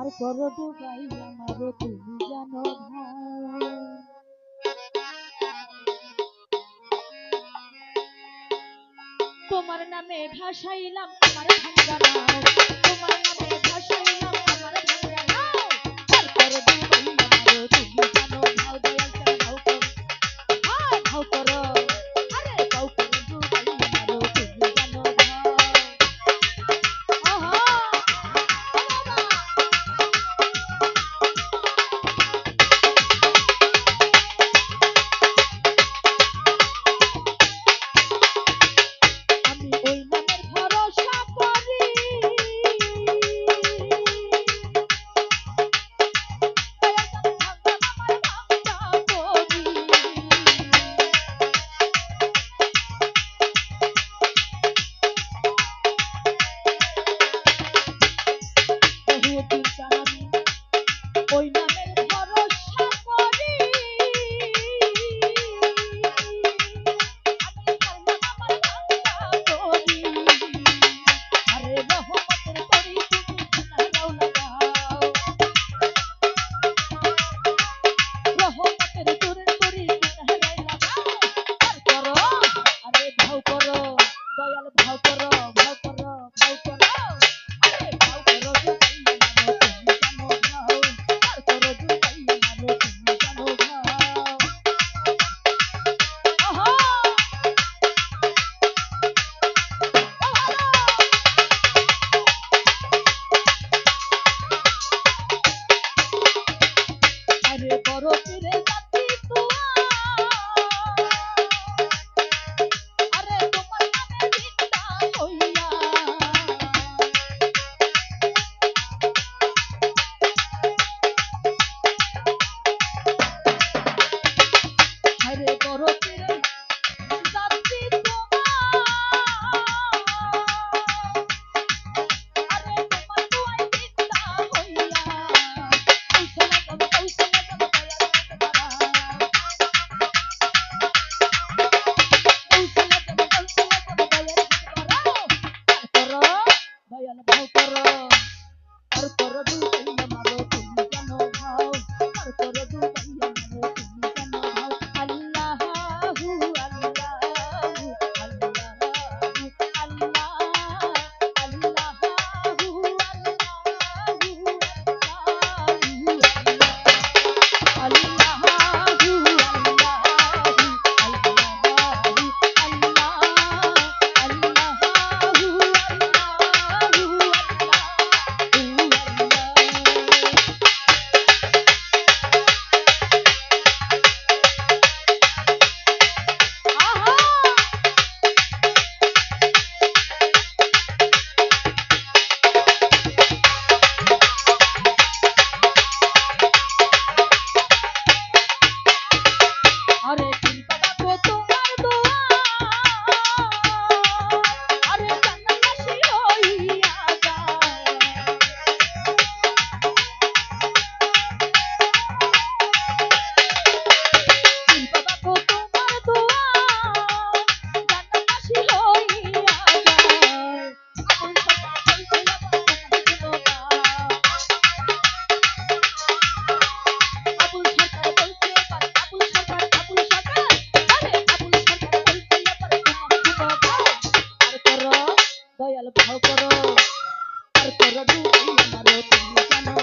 আর করো ডুবাই আমারে তুমি জানো ভাই। তোমার নামে ভাসাইলাম আমার ভাঙ্গা নাও, তোমার নামে ভাসাইলাম আমার ভাঙ্গা নাও, আর করো ডুবাই আমারে তুমি জানো ভাও। দয়াল চাই ভাও করো, ভাও করো, আরে ভাও করো ডুবাই আমারে তুমি জানো ভাও। আহা ওই নামের ভরসা করি, আমি সাইলাম আমার ভাঙ্গা করি, আরে রহমতের করি তুমি কিনারাও লাগাও, রহমতের তোরে করি কিনারায় লাগাও, আর করো, আরে ভাও করো, দয়াল ভাও করো, ভাও করো, ভাও করো, আরে ভাও করো ডুবাই আমারে তুমি জানো ভাও, আর করো ডুবাই আমারে তুমি জানো ভাও। আহা আরে বড় পীরে যাচ্ছি তুয়া, আরে তোমার নামে জিন্দা হইয়া, আরে বড় পীরে যাচ্ছি তোমার, আরে তোমার দুয়ায় জিন্দা হইয়া, কৌশলে যাব দয়াল হাত বাড়াও, কৌশলে যাব দয়াল হাত বাড়াও, আর করো, দয়াল ভাও করো, আর করো ডুবাই আমারে তুমি জানো ভাও, আর করো ডুবাই আমারে তুমি জানো ভাও। আল্লাহু আল্লাহু আল্লাহু আল্লাহ, আল্লাহু আল্লাহু আল্লাহু আরে চিন্তা রাখো তোমার দোয়া, আরে জান্নাতবাসী হইয়া যায়, চিন্তা রাখো তোমার দোয়া, জান্নাতবাসী হইয়া যায়, আবুল সরকার বলছে আমার তোমার গুণগান, আবুল সরকার বলছে এবার, আবুল সরকার, আবুল সরকার, আরে আবুল সরকার বলছে এবার তোমার গুণগান, আর করো, দয়াল ভাও করো, আর করো ডুবাই আমারে তুমি জানো